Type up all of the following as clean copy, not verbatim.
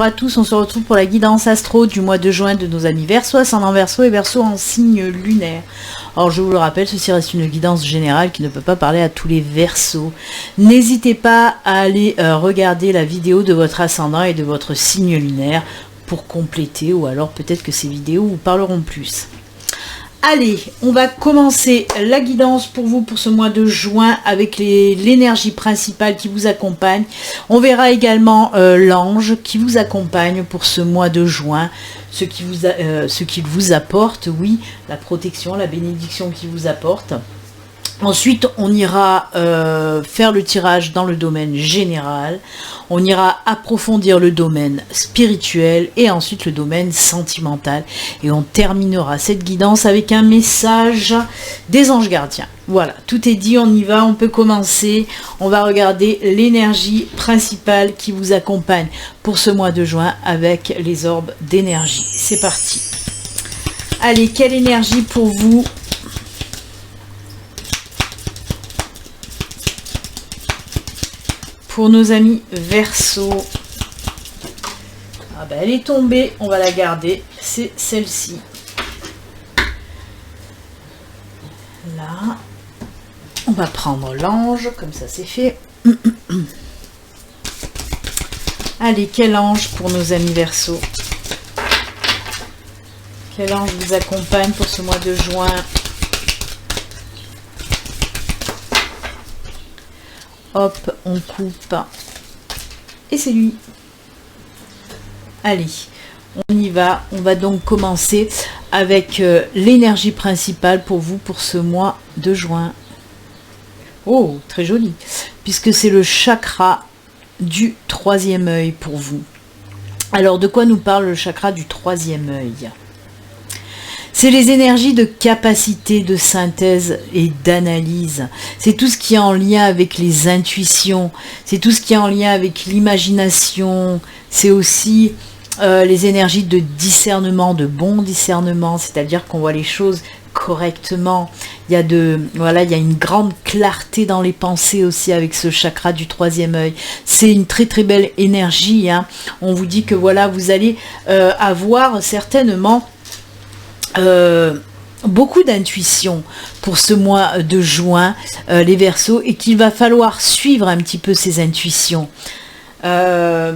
à tous, on se retrouve pour la guidance astro du mois de juin de nos amis Verseau, ascendant Verseau et Verseau en signe lunaire. Alors je vous le rappelle, ceci reste une guidance générale qui ne peut pas parler à tous les Verseaux. N'hésitez pas à aller regarder la vidéo de votre ascendant et de votre signe lunaire pour compléter, ou alors peut-être que ces vidéos vous parleront plus. Allez, on va commencer la guidance pour vous pour ce mois de juin avec l'énergie principale qui vous accompagne. On verra également l'ange qui vous accompagne pour ce mois de juin, ce qu'il vous apporte, oui, la protection, la bénédiction qu'il vous apporte. Ensuite, on ira faire le tirage dans le domaine général, on ira approfondir le domaine spirituel et ensuite le domaine sentimental. Et on terminera cette guidance avec un message des anges gardiens. Voilà, tout est dit, on y va, on peut commencer. On va regarder l'énergie principale qui vous accompagne pour ce mois de juin avec les orbes d'énergie. C'est parti. Allez, quelle énergie pour vous ? Pour nos amis Verseau, ah ben elle est tombée, on va la garder, c'est celle-ci. Là, on va prendre l'ange, comme ça c'est fait. Allez, quel ange pour nos amis Verseau? Quel ange vous accompagne pour ce mois de juin? Hop, on coupe. Et c'est lui. Allez, on y va. On va donc commencer avec l'énergie principale pour vous pour ce mois de juin. Oh, très joli. Puisque c'est le chakra du troisième œil pour vous. Alors, de quoi nous parle le chakra du troisième œil ? C'est les énergies de capacité de synthèse et d'analyse. C'est tout ce qui est en lien avec les intuitions. C'est tout ce qui est en lien avec l'imagination. C'est aussi les énergies de discernement, de bon discernement. C'est-à-dire qu'on voit les choses correctement. Il y a une grande clarté dans les pensées aussi avec ce chakra du troisième œil. C'est une très très belle énergie. Hein. On vous dit que voilà, vous allez avoir certainement beaucoup d'intuition pour ce mois de juin, les Verseaux, et qu'il va falloir suivre un petit peu ces intuitions. Peut-être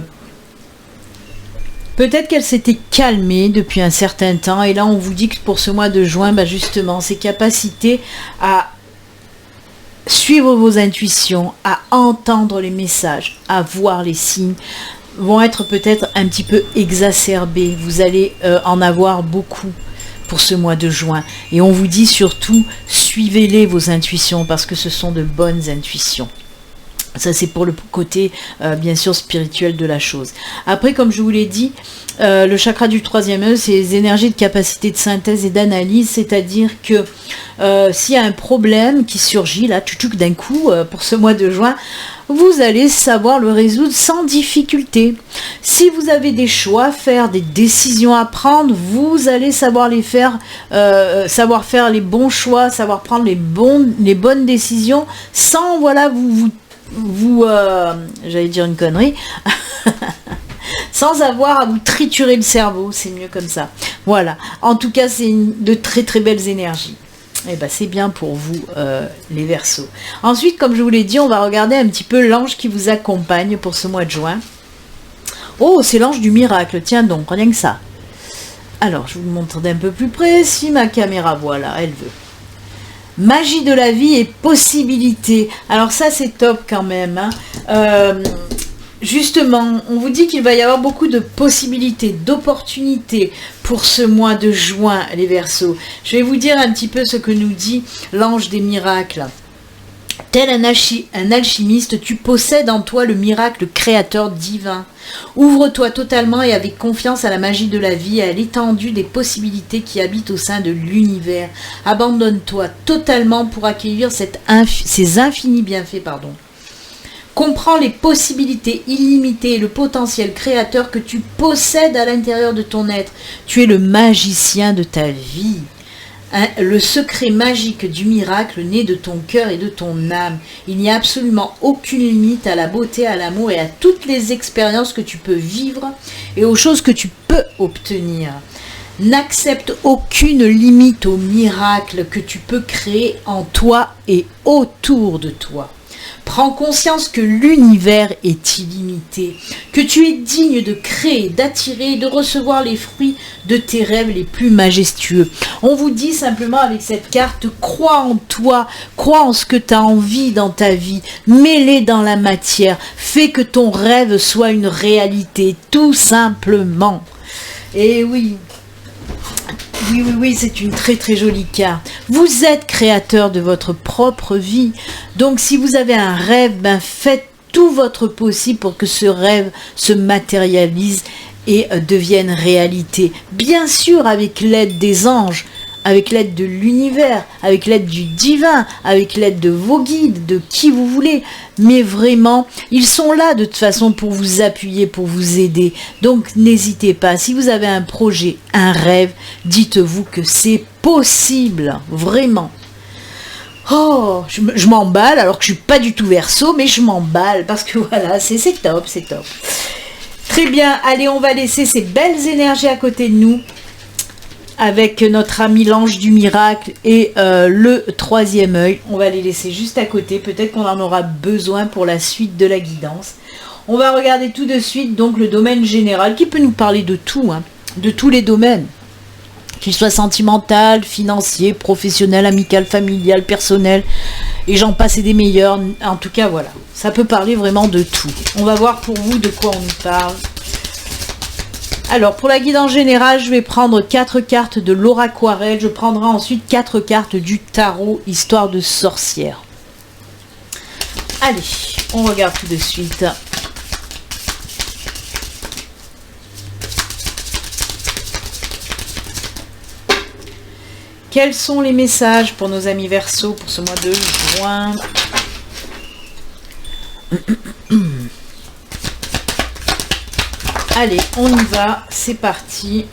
qu'elle s'était calmée depuis un certain temps, et là on vous dit que pour ce mois de juin, bah justement, ces capacités à suivre vos intuitions, à entendre les messages, à voir les signes, vont être peut-être un petit peu exacerbées. Vous allez en avoir beaucoup pour ce mois de juin. Et on vous dit surtout, suivez-les vos intuitions, parce que ce sont de bonnes intuitions. Ça, c'est pour le côté, bien sûr, spirituel de la chose. Après, comme je vous l'ai dit, le chakra du troisième œil, c'est les énergies de capacité de synthèse et d'analyse, c'est-à-dire que s'il y a un problème qui surgit, là, d'un coup, pour ce mois de juin, vous allez savoir le résoudre sans difficulté. Si vous avez des choix à faire, des décisions à prendre, vous allez savoir les faire, savoir faire les bons choix, savoir prendre les bonnes décisions, sans, voilà, j'allais dire une connerie, sans avoir à vous triturer le cerveau, c'est mieux comme ça. Voilà, en tout cas, c'est de très très belles énergies. Et ben c'est bien pour vous, les Verseaux. Ensuite, comme je vous l'ai dit, on va regarder un petit peu l'ange qui vous accompagne pour ce mois de juin. Oh, c'est l'ange du miracle, tiens donc, rien que ça. Alors, je vous le montre d'un peu plus près, si ma caméra, voilà, elle veut. Magie de la vie et possibilités. Alors ça, c'est top quand même. Hein. Justement, on vous dit qu'il va y avoir beaucoup de possibilités, d'opportunités pour ce mois de juin, les Verseaux. Je vais vous dire un petit peu ce que nous dit l'ange des miracles. Tel un alchimiste, tu possèdes en toi le miracle créateur divin. Ouvre-toi totalement et avec confiance à la magie de la vie et à l'étendue des possibilités qui habitent au sein de l'univers. Abandonne-toi totalement pour accueillir ces infinis bienfaits. Comprends les possibilités illimitées et le potentiel créateur que tu possèdes à l'intérieur de ton être. Tu es le magicien de ta vie. le secret magique du miracle naît de ton cœur et de ton âme. Il n'y a absolument aucune limite à la beauté, à l'amour et à toutes les expériences que tu peux vivre et aux choses que tu peux obtenir. N'accepte aucune limite au miracle que tu peux créer en toi et autour de toi. Prends conscience que l'univers est illimité, que tu es digne de créer, d'attirer et de recevoir les fruits de tes rêves les plus majestueux. On vous dit simplement avec cette carte, crois en toi, crois en ce que tu as envie dans ta vie, mets-les dans la matière, fais que ton rêve soit une réalité, tout simplement. Et oui. Oui, c'est une très très jolie carte. Vous êtes créateur de votre propre vie. Donc si vous avez un rêve, faites tout votre possible pour que ce rêve se matérialise et devienne réalité. Bien sûr avec l'aide des anges, avec l'aide de l'univers, avec l'aide du divin, avec l'aide de vos guides, de qui vous voulez. Mais vraiment, ils sont là de toute façon pour vous appuyer, pour vous aider. Donc n'hésitez pas, si vous avez un projet, un rêve, dites-vous que c'est possible, vraiment. Oh, je m'emballe alors que je suis pas du tout Verseau, mais je m'emballe parce que voilà, c'est top, c'est top. Très bien, allez, on va laisser ces belles énergies à côté de nous, avec notre ami l'ange du miracle et le troisième œil. On va les laisser juste à côté. Peut-être qu'on en aura besoin pour la suite de la guidance. On va regarder tout de suite donc le domaine général qui peut nous parler de tout, de tous les domaines. Qu'il soit sentimental, financier, professionnel, amical, familial, personnel. Et j'en passe et des meilleurs. En tout cas, voilà. Ça peut parler vraiment de tout. On va voir pour vous de quoi on nous parle. Alors, pour la guidance générale, je vais prendre 4 cartes de l'oraquarelle. Je prendrai ensuite 4 cartes du tarot, histoire de sorcière. Allez, on regarde tout de suite. Quels sont les messages pour nos amis Verseau pour ce mois de juin ? Allez, on y va, c'est parti.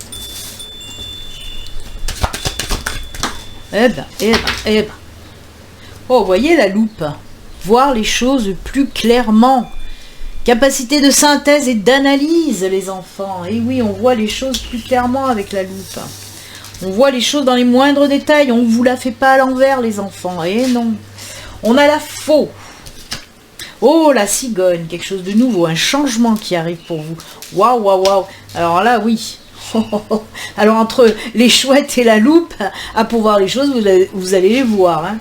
Eh ben. Oh, vous voyez la loupe. Voir les choses plus clairement. Capacité de synthèse et d'analyse, les enfants. Et oui, on voit les choses plus clairement avec la loupe. On voit les choses dans les moindres détails. On ne vous la fait pas à l'envers, les enfants. Et non. On a la faux. Oh, la cigogne, quelque chose de nouveau, un changement qui arrive pour vous. Waouh. Alors là, oui. Alors, entre les chouettes et la loupe, pour voir les choses, vous allez les voir.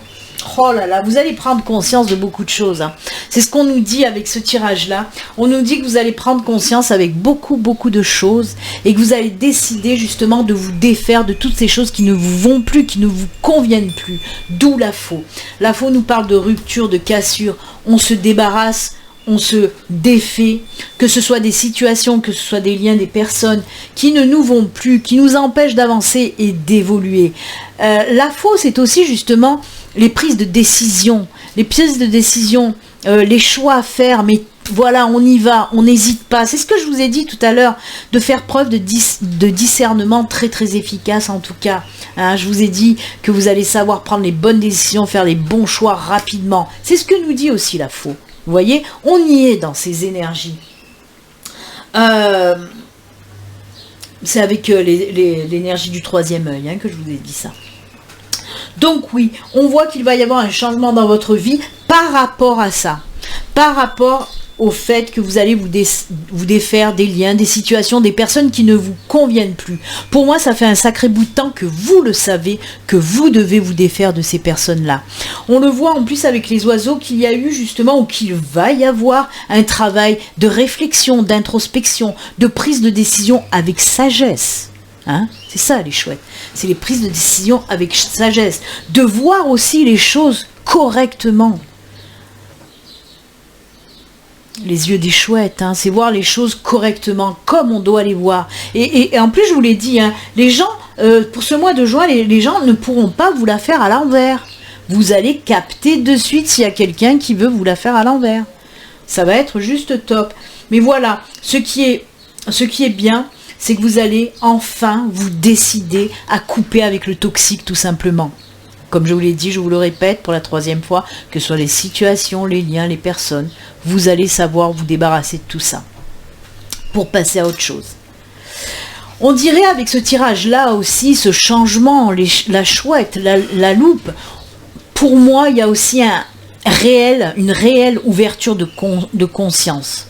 Oh là là, vous allez prendre conscience de beaucoup de choses. C'est ce qu'on nous dit avec ce tirage-là. On nous dit que vous allez prendre conscience avec beaucoup de choses et que vous allez décider justement de vous défaire de toutes ces choses qui ne vous vont plus, qui ne vous conviennent plus. D'où la faux. La faux nous parle de rupture, de cassure. On se débarrasse, on se défait, que ce soit des situations, que ce soit des liens, des personnes qui ne nous vont plus, qui nous empêchent d'avancer et d'évoluer. La faux, c'est aussi justement les prises de décision, les choix à faire, mais voilà, on y va, on n'hésite pas. C'est ce que je vous ai dit tout à l'heure, de faire preuve de discernement très efficace en tout cas. Je vous ai dit que vous allez savoir prendre les bonnes décisions, faire les bons choix rapidement. C'est ce que nous dit aussi la faux. Vous voyez, on y est dans ces énergies. C'est avec l'énergie du troisième œil que je vous ai dit ça. Donc oui, on voit qu'il va y avoir un changement dans votre vie par rapport à ça. Par rapport au fait que vous allez vous défaire des liens, des situations, des personnes qui ne vous conviennent plus. Pour moi, ça fait un sacré bout de temps que vous le savez, que vous devez vous défaire de ces personnes-là. On le voit en plus avec les oiseaux qu'il y a eu justement, ou qu'il va y avoir un travail de réflexion, d'introspection, de prise de décision avec sagesse. C'est ça les chouettes, c'est les prises de décision avec sagesse, de voir aussi les choses correctement. Les yeux des chouettes, c'est voir les choses correctement, comme on doit les voir. Et en plus, je vous l'ai dit, les gens, pour ce mois de juin, les gens ne pourront pas vous la faire à l'envers. Vous allez capter de suite s'il y a quelqu'un qui veut vous la faire à l'envers. Ça va être juste top. Mais voilà, ce qui est bien, c'est que vous allez enfin vous décider à couper avec le toxique tout simplement. Comme je vous l'ai dit, je vous le répète pour la 3e fois, que ce soit les situations, les liens, les personnes, vous allez savoir vous débarrasser de tout ça pour passer à autre chose. On dirait avec ce tirage-là aussi, ce changement, la chouette, la loupe, pour moi, il y a aussi une réelle ouverture de conscience.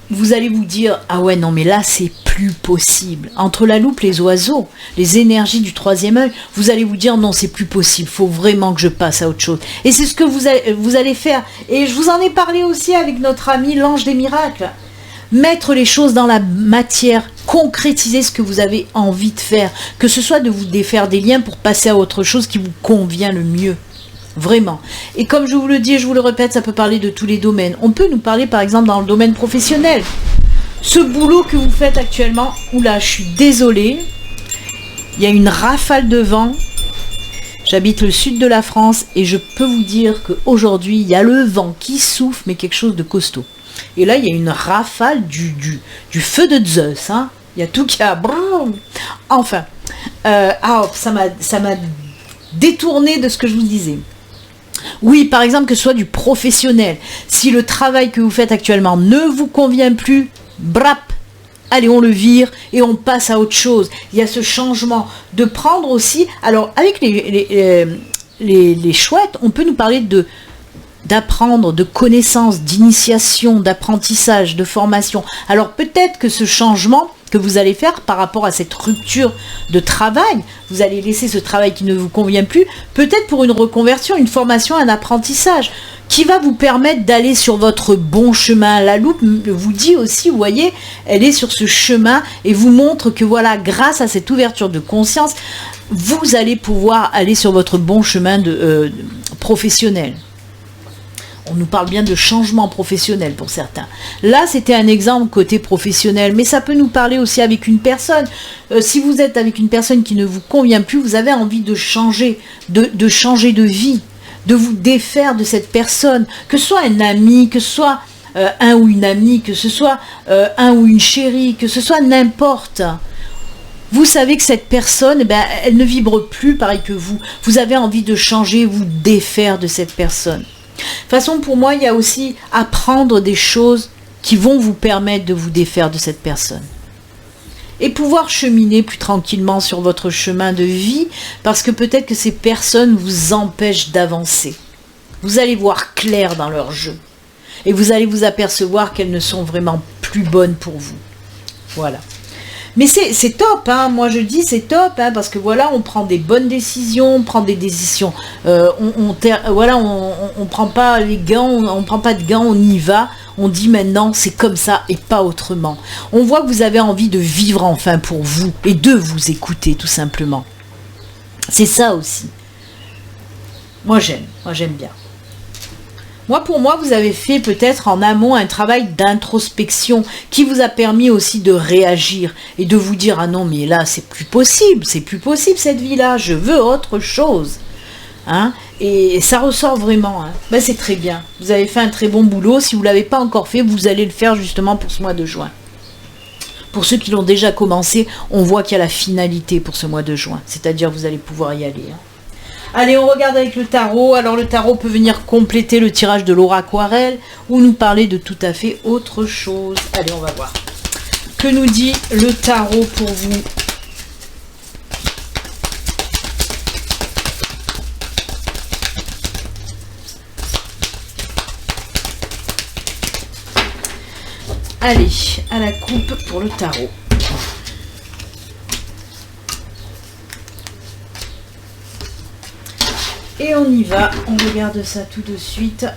Vous allez vous dire, ah ouais, non, mais là, c'est plus possible. Entre la loupe, les oiseaux, les énergies du 3e œil, vous allez vous dire, non, c'est plus possible, il faut vraiment que je passe à autre chose. Et c'est ce que vous allez faire. Et je vous en ai parlé aussi avec notre ami l'ange des miracles. Mettre les choses dans la matière, concrétiser ce que vous avez envie de faire, que ce soit de vous défaire des liens pour passer à autre chose qui vous convient le mieux. Vraiment. Et comme je vous le dis et je vous le répète, ça peut parler de tous les domaines. On peut nous parler par exemple dans le domaine professionnel. Ce boulot que vous faites actuellement, oula, je suis désolée, il y a une rafale de vent. J'habite le sud de la France et je peux vous dire qu'aujourd'hui, il y a le vent qui souffle, mais quelque chose de costaud. Et là, il y a une rafale du feu de Zeus. Hein. Il y a tout qui a... Enfin, ça m'a détourné de ce que je vous disais. Oui, par exemple, que ce soit du professionnel. Si le travail que vous faites actuellement ne vous convient plus, brap, allez, on le vire et on passe à autre chose. Il y a ce changement de prendre aussi... Alors, avec les chouettes, on peut nous parler d'apprendre, de connaissances, d'initiation, d'apprentissage, de formation. Alors, peut-être que ce changement que vous allez faire par rapport à cette rupture de travail, vous allez laisser ce travail qui ne vous convient plus, peut-être pour une reconversion, une formation, un apprentissage, qui va vous permettre d'aller sur votre bon chemin. La loupe vous dit aussi, vous voyez, elle est sur ce chemin et vous montre que voilà, grâce à cette ouverture de conscience, vous allez pouvoir aller sur votre bon chemin professionnel. On nous parle bien de changement professionnel pour certains. Là, c'était un exemple côté professionnel, mais ça peut nous parler aussi avec une personne. Si vous êtes avec une personne qui ne vous convient plus, vous avez envie de changer, de changer de vie, de vous défaire de cette personne, que ce soit un ami, que ce soit un ou une amie, que ce soit un ou une chérie, que ce soit n'importe. Vous savez que cette personne, elle ne vibre plus pareil que vous. Vous avez envie de changer, vous défaire de cette personne. De toute façon, pour moi, il y a aussi apprendre des choses qui vont vous permettre de vous défaire de cette personne. Et pouvoir cheminer plus tranquillement sur votre chemin de vie, parce que peut-être que ces personnes vous empêchent d'avancer. Vous allez voir clair dans leur jeu. Et vous allez vous apercevoir qu'elles ne sont vraiment plus bonnes pour vous. Voilà. Mais c'est top, hein. Moi je dis c'est top, hein, parce que voilà, on prend des bonnes décisions, on prend des décisions, on prend pas les gants, on prend pas de gants, on y va, on dit maintenant c'est comme ça et pas autrement. On voit que vous avez envie de vivre enfin pour vous et de vous écouter tout simplement. C'est ça aussi. Moi j'aime bien. Pour moi, vous avez fait peut-être en amont un travail d'introspection qui vous a permis aussi de réagir et de vous dire « Ah non, mais là, c'est plus possible cette vie-là, je veux autre chose. » Hein, et ça ressort vraiment. Hein. C'est très bien. Vous avez fait un très bon boulot. Si vous ne l'avez pas encore fait, vous allez le faire justement pour ce mois de juin. Pour ceux qui l'ont déjà commencé, on voit qu'il y a la finalité pour ce mois de juin. C'est-à-dire vous allez pouvoir y aller. Hein. Allez, on regarde avec le tarot. Alors le tarot peut venir compléter le tirage de Laura Aquarelle ou nous parler de tout à fait autre chose. Allez, on va voir. Que nous dit le tarot pour vous ? Allez, à la coupe pour le tarot. Et on y va, on regarde ça tout de suite.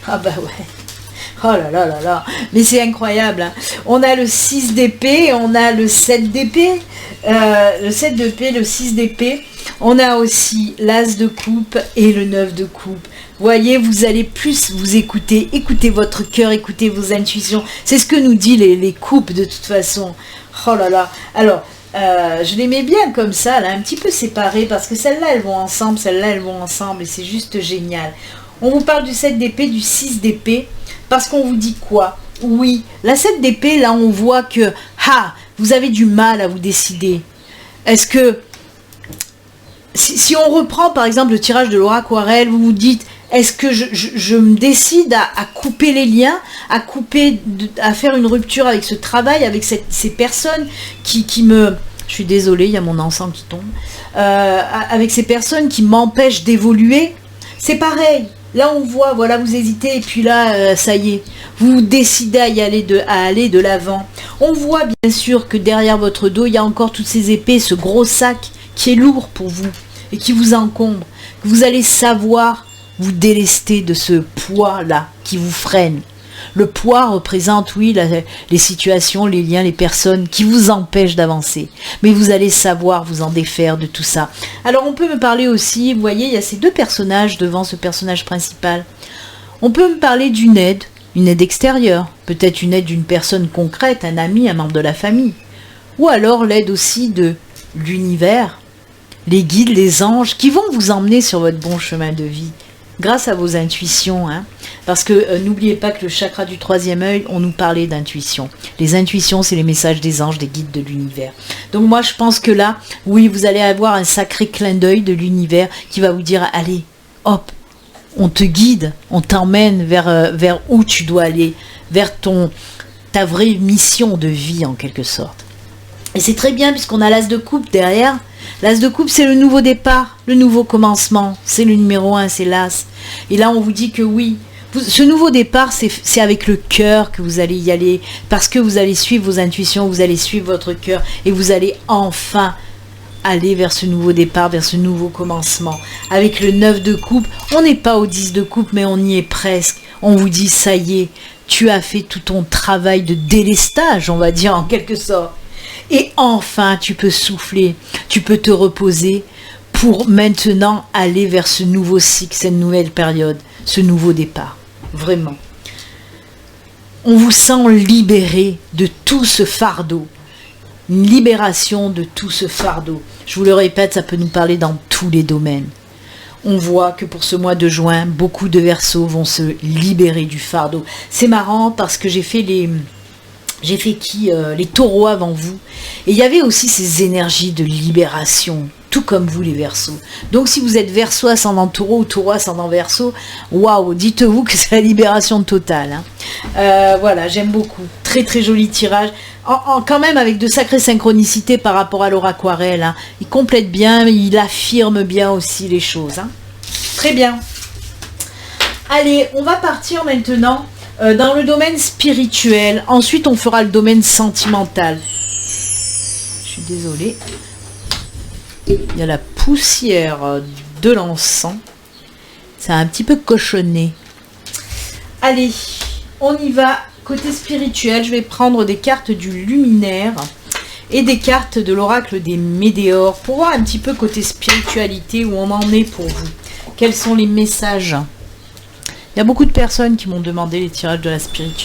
Ah bah ouais. Oh là là là là. Mais c'est incroyable. Hein. On a le 6 d'épée, on a le 7 d'épée. Le 7 d'épée, le 6 d'épée. On a aussi l'as de coupe et le 9 de coupe. Vous voyez, vous allez plus vous écouter. Écoutez votre cœur, écoutez vos intuitions. C'est ce que nous dit les coupes de toute façon. Oh là là. Alors... je les mets bien comme ça, là, un petit peu séparées, parce que celles-là, elles vont ensemble, celles-là, elles vont ensemble, et c'est juste génial. On vous parle du 7 d'épée, du 6 d'épée, parce qu'on vous dit quoi? Oui, la 7 d'épée, là, on voit que, vous avez du mal à vous décider. Est-ce que, si on reprend, par exemple, le tirage de Laura Aquarelle, vous vous dites, est-ce que je me décide à couper les liens, à faire une rupture avec ce travail, avec ces personnes qui me... Je suis désolée, il y a mon encens qui tombe. Avec ces personnes qui m'empêchent d'évoluer, c'est pareil. Là, on voit, voilà, vous hésitez, et puis là, ça y est, vous décidez à aller de l'avant. On voit bien sûr que derrière votre dos, il y a encore toutes ces épées, ce gros sac qui est lourd pour vous et qui vous encombre. Que vous allez savoir vous délester de ce poids-là qui vous freine. Le poids représente, oui, les situations, les liens, les personnes qui vous empêchent d'avancer. Mais vous allez savoir vous en défaire de tout ça. Alors on peut me parler aussi, vous voyez, il y a ces deux personnages devant ce personnage principal. On peut me parler d'une aide extérieure. Peut-être une aide d'une personne concrète, un ami, un membre de la famille. Ou alors l'aide aussi de l'univers, les guides, les anges qui vont vous emmener sur votre bon chemin de vie. Grâce à vos intuitions, hein. Parce que n'oubliez pas que le chakra du troisième œil, on nous parlait d'intuition. Les intuitions, c'est les messages des anges, des guides de l'univers. Donc moi, je pense que là, oui, vous allez avoir un sacré clin d'œil de l'univers qui va vous dire, allez, hop, on te guide, on t'emmène vers où tu dois aller, vers ta vraie mission de vie en quelque sorte. Et c'est très bien puisqu'on a l'as de coupe derrière. L'as de coupe, c'est le nouveau départ, le nouveau commencement. C'est le numéro 1, c'est l'as. Et là, on vous dit que oui, ce nouveau départ, c'est avec le cœur que vous allez y aller. Parce que vous allez suivre vos intuitions, vous allez suivre votre cœur. Et vous allez enfin aller vers ce nouveau départ, vers ce nouveau commencement. Avec le 9 de coupe, on n'est pas au 10 de coupe, mais on y est presque. On vous dit, ça y est, tu as fait tout ton travail de délestage, on va dire en quelque sorte. Et enfin, tu peux souffler, tu peux te reposer pour maintenant aller vers ce nouveau cycle, cette nouvelle période, ce nouveau départ. Vraiment. On vous sent libéré de tout ce fardeau. Une libération de tout ce fardeau. Je vous le répète, ça peut nous parler dans tous les domaines. On voit que pour ce mois de juin, beaucoup de Verseaux vont se libérer du fardeau. C'est marrant parce que j'ai fait les taureaux avant vous. Et il y avait aussi ces énergies de libération, tout comme vous les Verseaux. Donc si vous êtes Verseau ascendant taureau ou taureau ascendant Verseau, waouh, dites-vous que c'est la libération totale. Hein. Voilà, j'aime beaucoup. Très très joli tirage. Quand même avec de sacrées synchronicités par rapport à Laura Aquarelle. Hein. Il complète bien, mais il affirme bien aussi les choses. Hein. Très bien. Allez, on va partir maintenant dans le domaine spirituel. Ensuite, on fera le domaine sentimental. Je suis désolée. Il y a la poussière de l'encens. C'est un petit peu cochonné. Allez, on y va. Côté spirituel, je vais prendre des cartes du luminaire et des cartes de l'oracle des météores pour voir un petit peu côté spiritualité où on en est pour vous. Quels sont les messages ? Il y a beaucoup de personnes qui m'ont demandé les tirages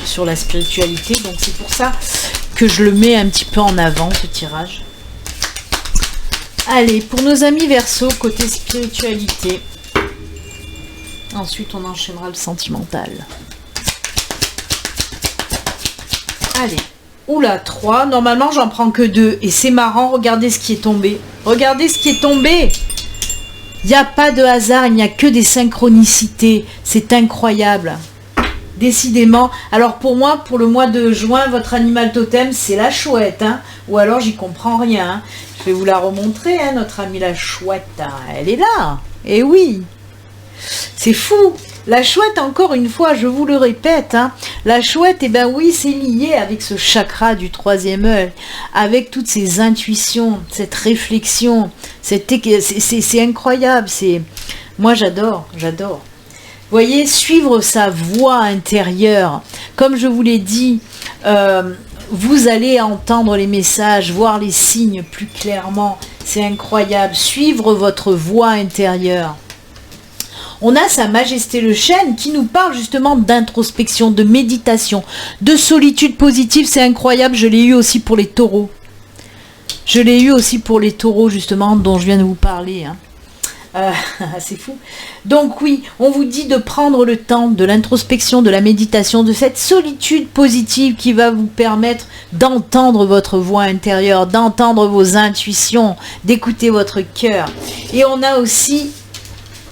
sur la spiritualité, donc c'est pour ça que je le mets un petit peu en avant, ce tirage. Allez, pour nos amis Verseaux, côté spiritualité. Ensuite, on enchaînera le sentimental. Allez. Oula, 3. Normalement, j'en prends que 2. Et c'est marrant, regardez ce qui est tombé. Regardez ce qui est tombé. Il n'y a pas de hasard, il n'y a que des synchronicités. C'est incroyable. Décidément. Alors pour moi, pour le mois de juin, votre animal totem, c'est la chouette. Hein. Ou alors, j'y comprends rien. Hein. Je vais vous la remontrer, hein, notre amie la chouette. Hein. Elle est là. Eh oui. C'est fou. La chouette, encore une fois, je vous le répète, hein, la chouette, eh ben oui, c'est lié avec ce chakra du troisième œil, avec toutes ces intuitions, cette réflexion, c'est incroyable, moi j'adore. Vous voyez, suivre sa voix intérieure, comme je vous l'ai dit, vous allez entendre les messages, voir les signes plus clairement, c'est incroyable, suivre votre voix intérieure. On a Sa Majesté le Chêne qui nous parle justement d'introspection, de méditation, de solitude positive. C'est incroyable, je l'ai eu aussi pour les taureaux. Je l'ai eu aussi pour les taureaux justement dont je viens de vous parler. Hein. C'est fou. Donc oui, on vous dit de prendre le temps de l'introspection, de la méditation, de cette solitude positive qui va vous permettre d'entendre votre voix intérieure, d'entendre vos intuitions, d'écouter votre cœur. Et on a aussi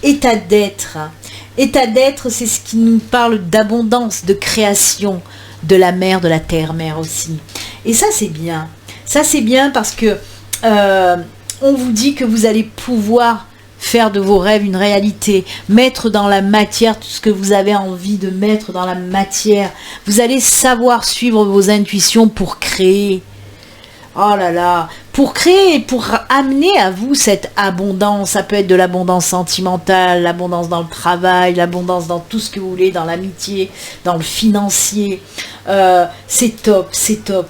état d'être. État d'être, c'est ce qui nous parle d'abondance, de création, de la mer, de la terre-mère aussi. Et ça, c'est bien. Ça, c'est bien parce que on vous dit que vous allez pouvoir faire de vos rêves une réalité, mettre dans la matière tout ce que vous avez envie de mettre dans la matière. Vous allez savoir suivre vos intuitions pour créer. Oh là là, pour créer, pour amener à vous cette abondance. Ça peut être de l'abondance sentimentale, l'abondance dans le travail, l'abondance dans tout ce que vous voulez, dans l'amitié, dans le financier. C'est top, c'est top.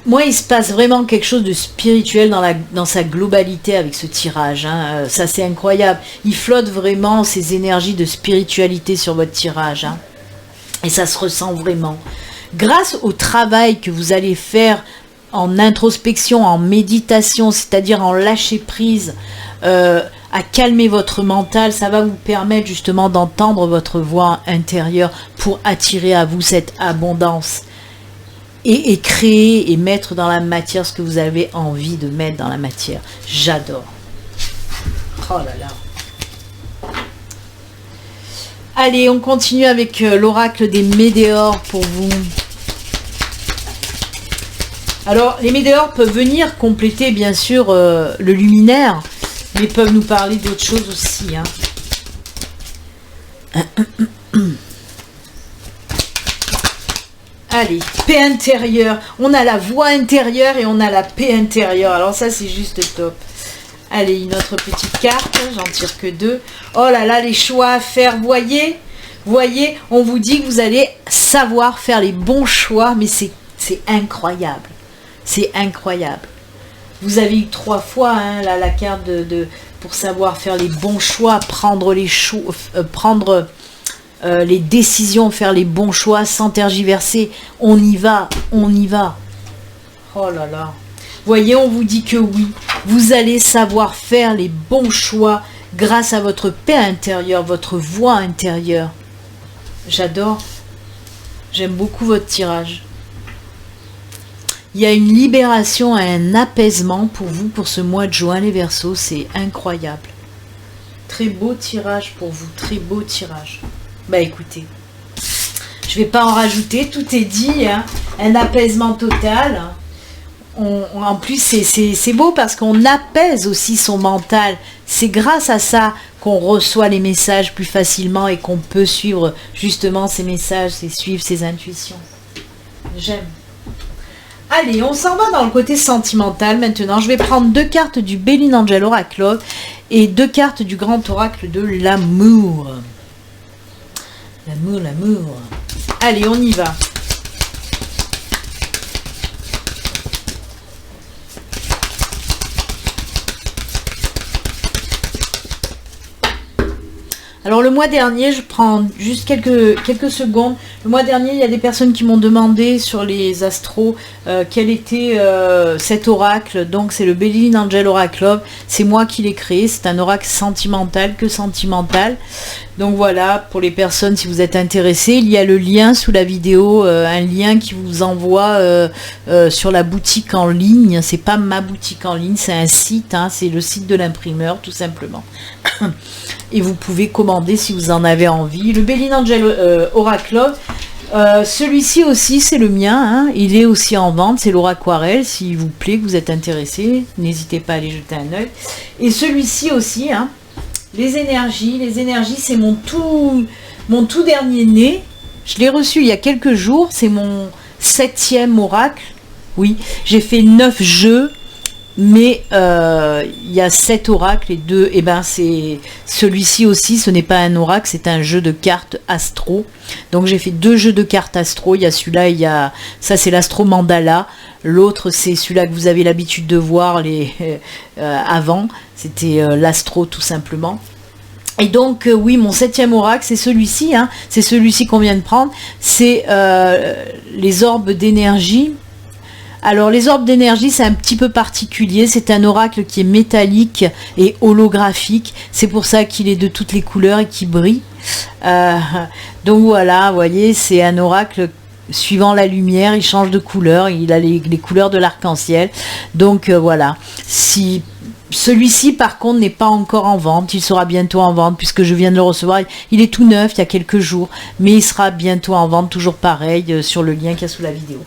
Moi, il se passe vraiment quelque chose de spirituel dans sa globalité avec ce tirage. Hein. Ça, c'est incroyable. Il flotte vraiment ces énergies de spiritualité sur votre tirage. Hein. Et ça se ressent vraiment. Grâce au travail que vous allez faire en introspection, en méditation, c'est-à-dire en lâcher prise, à calmer votre mental, ça va vous permettre justement d'entendre votre voix intérieure pour attirer à vous cette abondance. Et créer et mettre dans la matière ce que vous avez envie de mettre dans la matière. J'adore. Oh là là. Allez, on continue avec l'oracle des météores pour vous. Alors, les météores peuvent venir compléter, bien sûr, le luminaire, mais peuvent nous parler d'autres choses aussi. Hein. Allez, paix intérieure. On a la voix intérieure et on a la paix intérieure. Alors ça, c'est juste top. Allez, une autre petite carte. J'en tire que 2. Oh là là, les choix à faire. Voyez, on vous dit que vous allez savoir faire les bons choix. Mais c'est incroyable. C'est incroyable. Vous avez eu 3 fois hein, là, la carte pour savoir faire les bons choix, prendre les choix, les décisions, faire les bons choix sans tergiverser. On y va, on y va. Oh là là. Voyez, on vous dit que oui, vous allez savoir faire les bons choix grâce à votre paix intérieure, votre voix intérieure. J'adore. J'aime beaucoup votre tirage. Il y a une libération, un apaisement pour vous pour ce mois de juin, les Verseaux. C'est incroyable. Très beau tirage pour vous, très beau tirage. Bah écoutez, je vais pas en rajouter, tout est dit, hein. Un apaisement total. En plus, c'est beau parce qu'on apaise aussi son mental. C'est grâce à ça qu'on reçoit les messages plus facilement et qu'on peut suivre justement ces messages, suivre ses intuitions. J'aime. Allez, on s'en va dans le côté sentimental maintenant. Je vais prendre 2 cartes du Béline Angel Oracle et 2 cartes du Grand Oracle de l'amour. L'amour, l'amour. Allez, on y va. Alors le mois dernier, je prends juste quelques secondes. Le mois dernier, il y a des personnes qui m'ont demandé sur les astros quel était cet oracle. Donc c'est le Béline Angel Oracle. C'est moi qui l'ai créé. C'est un oracle sentimental, que sentimental. Donc voilà, pour les personnes, si vous êtes intéressés, il y a le lien sous la vidéo, un lien qui vous envoie sur la boutique en ligne. C'est pas ma boutique en ligne, c'est un site, hein, c'est le site de l'imprimeur, tout simplement. Et vous pouvez commander si vous en avez envie. Le Béline Angel Oracle, celui-ci aussi, c'est le mien, hein, il est aussi en vente, c'est l'oraquarelle, s'il vous plaît, que vous êtes intéressé, n'hésitez pas à aller jeter un œil. Et celui-ci aussi, hein, les énergies, c'est mon tout dernier né. Je l'ai reçu il y a quelques jours, c'est mon 7e oracle. Oui, j'ai fait 9 jeux, mais il y a 7 oracles et 2, et ben c'est celui-ci aussi, ce n'est pas un oracle, c'est un jeu de cartes astro. Donc j'ai fait 2 jeux de cartes astro, il y a celui-là, ça c'est l'astro mandala. L'autre, c'est celui-là que vous avez l'habitude de voir avant. C'était l'astro, tout simplement. Et donc, oui, mon 7e oracle, c'est celui-ci. Hein, c'est celui-ci qu'on vient de prendre. C'est les orbes d'énergie. Alors les orbes d'énergie, c'est un petit peu particulier, c'est un oracle qui est métallique et holographique, c'est pour ça qu'il est de toutes les couleurs et qui brille. Donc voilà, vous voyez, c'est un oracle suivant la lumière, il change de couleur, il a les couleurs de l'arc-en-ciel. Donc voilà, si celui-ci par contre n'est pas encore en vente, il sera bientôt en vente puisque je viens de le recevoir, il est tout neuf, il y a quelques jours, mais il sera bientôt en vente, toujours pareil, sur le lien qu'il y a sous la vidéo.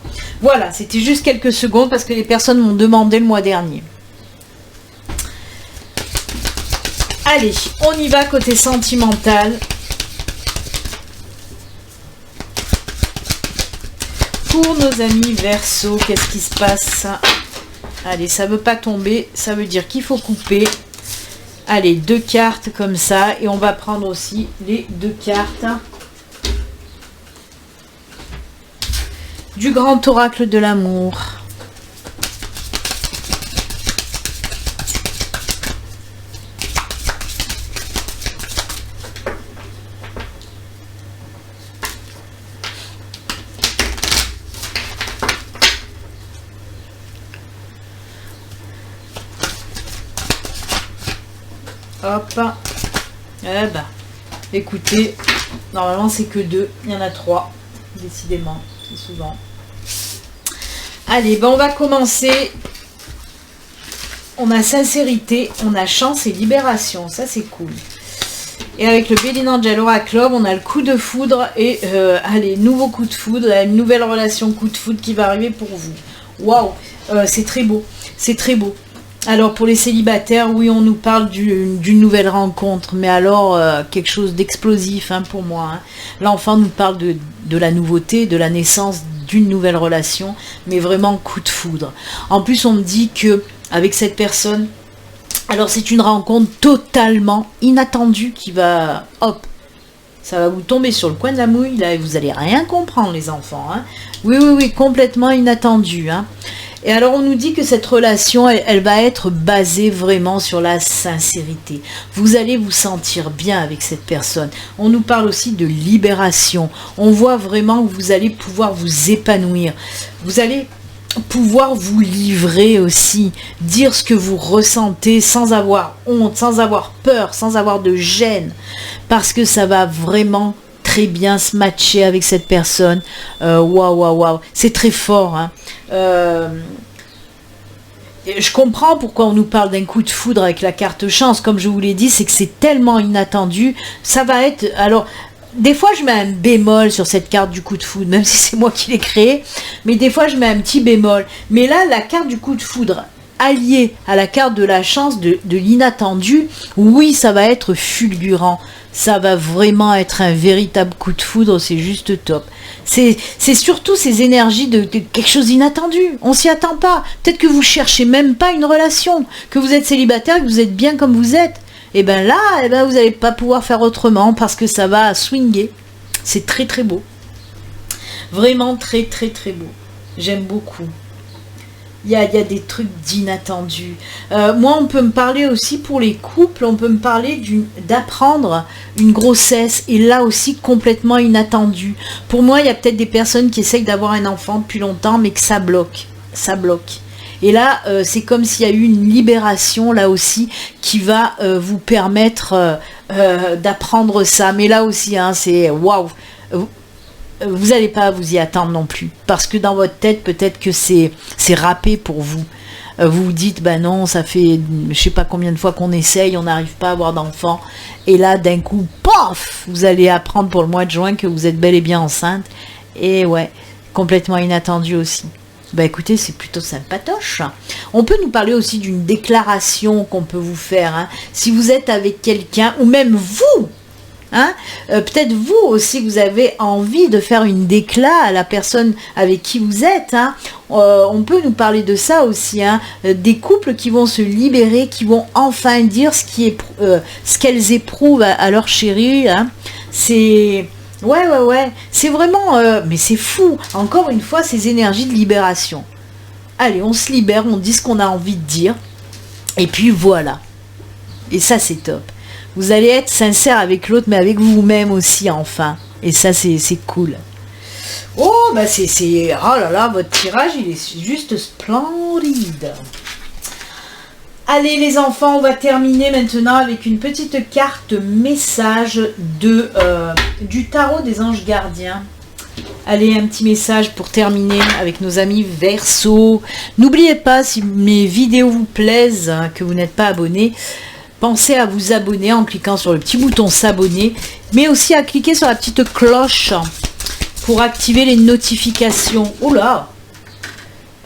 Voilà, c'était juste quelques secondes parce que les personnes m'ont demandé le mois dernier. Allez, on y va côté sentimental. Pour nos amis Verseau, qu'est-ce qui se passe? Allez, ça veut pas tomber, ça veut dire qu'il faut couper. Allez, 2 cartes comme ça, et on va prendre aussi les 2 cartes du grand oracle de l'amour. Hop. Eh ben, écoutez, normalement c'est que 2, il y en a 3, décidément, c'est souvent. Allez, ben on va commencer. On a sincérité, on a chance et libération, ça c'est cool. Et avec le Béline Angel Oracle Love, on a le coup de foudre et allez, nouveau coup de foudre, une nouvelle relation coup de foudre qui va arriver pour vous. Waouh, c'est très beau, c'est très beau. Alors pour les célibataires, oui, on nous parle d'une nouvelle rencontre, mais alors quelque chose d'explosif hein, pour moi. Hein. L'enfant nous parle de la nouveauté, de la naissance d'une nouvelle relation, mais vraiment coup de foudre. En plus, on me dit que avec cette personne, alors c'est une rencontre totalement inattendue qui va, hop, ça va vous tomber sur le coin de la mouille, là, et vous allez rien comprendre les enfants. Hein. Oui, oui, oui, complètement inattendu. Hein. Et alors on nous dit que cette relation, elle va être basée vraiment sur la sincérité. Vous allez vous sentir bien avec cette personne. On nous parle aussi de libération. On voit vraiment que vous allez pouvoir vous épanouir. Vous allez pouvoir vous livrer aussi, dire ce que vous ressentez sans avoir honte, sans avoir peur, sans avoir de gêne. Parce que ça va vraiment très bien se matcher avec cette personne. Waouh, waouh, waouh. C'est très fort, hein. Je comprends pourquoi on nous parle d'un coup de foudre avec la carte chance, comme je vous l'ai dit, c'est que c'est tellement inattendu, ça va être, alors, des fois je mets un bémol sur cette carte du coup de foudre, même si c'est moi qui l'ai créée, mais des fois je mets un petit bémol, mais là, la carte du coup de foudre, alliée à la carte de la chance, de l'inattendu, oui, ça va être fulgurant, ça va vraiment être un véritable coup de foudre, c'est juste top. C'est surtout ces énergies de quelque chose d'inattendu, on s'y attend pas. Peut-être que vous cherchez même pas une relation, que vous êtes célibataire, que vous êtes bien comme vous êtes. Et bien là, vous n'allez pas pouvoir faire autrement parce que ça va swinguer. C'est très très beau. Vraiment très très très beau. J'aime beaucoup. Il y a des trucs d'inattendus. Moi, on peut me parler aussi pour les couples, on peut me parler d'apprendre une grossesse, et là aussi complètement inattendu. Pour moi, il y a peut-être des personnes qui essayent d'avoir un enfant depuis longtemps, mais que ça bloque. Ça bloque. Et là, c'est comme s'il y a eu une libération, là aussi, qui va vous permettre d'apprendre ça. Mais là aussi, hein, c'est waouh. Vous n'allez pas vous y attendre non plus, parce que dans votre tête, peut-être que c'est râpé pour vous. Vous vous dites, ben non, ça fait je sais pas combien de fois qu'on essaye, on n'arrive pas à avoir d'enfant, et là, d'un coup, paf, vous allez apprendre pour le mois de juin que vous êtes bel et bien enceinte, et ouais, complètement inattendu aussi. Bah écoutez, c'est plutôt sympatoche. On peut nous parler aussi d'une déclaration qu'on peut vous faire, hein. Si vous êtes avec quelqu'un, ou même vous, hein, peut-être vous aussi, vous avez envie de faire une décla à la personne avec qui vous êtes. Hein. On peut nous parler de ça aussi. Hein. Des couples qui vont se libérer, qui vont enfin dire ce qu'elles éprouvent à leur chéri. Hein. C'est... Ouais. C'est vraiment... mais c'est fou. Encore une fois, ces énergies de libération. Allez, on se libère, on dit ce qu'on a envie de dire. Et puis voilà. Et ça, c'est top. Vous allez être sincère avec l'autre, mais avec vous-même aussi, enfin. Et ça, c'est cool. Oh, bah c'est... Oh là là, votre tirage, il est juste splendide. Allez les enfants, on va terminer maintenant avec une petite carte message du tarot des anges gardiens. Allez, un petit message pour terminer avec nos amis Verseau. N'oubliez pas, si mes vidéos vous plaisent, hein, que vous n'êtes pas abonné, pensez à vous abonner en cliquant sur le petit bouton s'abonner, mais aussi à cliquer sur la petite cloche pour activer les notifications. Oh là,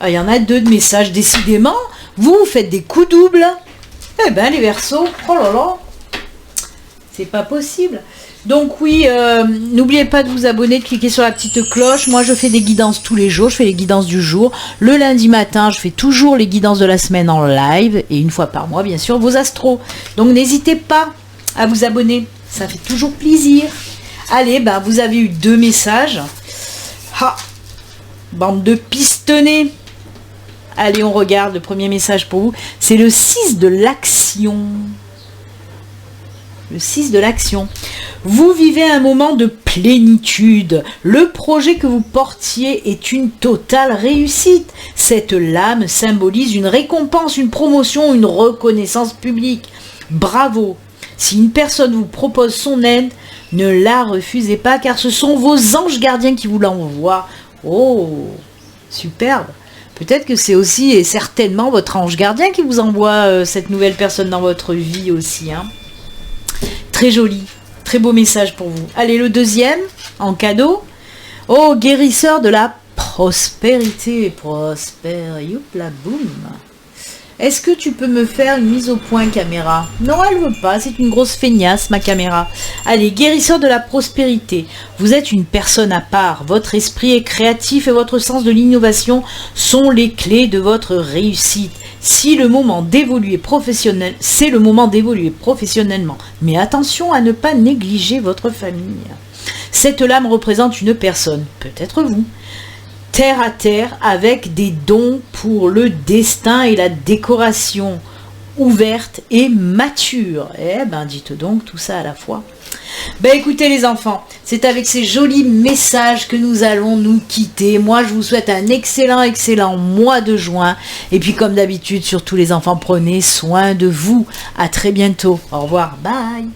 il y en a 2 de messages, décidément. Vous faites des coups doubles. Eh ben les Verseaux, oh là là, c'est pas possible. Donc oui, n'oubliez pas de vous abonner, de cliquer sur la petite cloche. Moi je fais des guidances tous les jours, je fais les guidances du jour. Le lundi matin, je fais toujours les guidances de la semaine en live. Et une fois par mois, bien sûr, vos astros. Donc n'hésitez pas à vous abonner, ça fait toujours plaisir. Allez, ben vous avez eu 2 messages. Ah, bande de pistonnés. Allez, on regarde le premier message pour vous. C'est le 6 de l'action. Le 6 de l'action. Vous vivez un moment de plénitude. Le projet que vous portiez est une totale réussite. Cette lame symbolise une récompense, une promotion, une reconnaissance publique. Bravo. Si une personne vous propose son aide, ne la refusez pas car ce sont vos anges gardiens qui vous l'envoient. Oh, superbe. Peut-être que c'est aussi et certainement votre ange gardien qui vous envoie cette nouvelle personne dans votre vie aussi. Hein. Très joli, très beau message pour vous. Allez, le deuxième, en cadeau. Oh, guérisseur de la prospérité. Prospère, youpla, boum. Est-ce que tu peux me faire une mise au point, caméra? Non, elle veut pas, c'est une grosse feignasse, ma caméra. Allez, guérisseur de la prospérité. Vous êtes une personne à part. Votre esprit est créatif et votre sens de l'innovation sont les clés de votre réussite. Si le moment d'évoluer professionnel, c'est le moment d'évoluer professionnellement. Mais attention à ne pas négliger votre famille. Cette lame représente une personne, peut-être vous, terre à terre, avec des dons pour le destin et la décoration, ouverte et mature. Eh ben, dites donc tout ça à la fois. Ben écoutez les enfants, c'est avec ces jolis messages que nous allons nous quitter. Moi je vous souhaite un excellent mois de juin. Et puis comme d'habitude, surtout les enfants, prenez soin de vous. À très bientôt. Au revoir. Bye.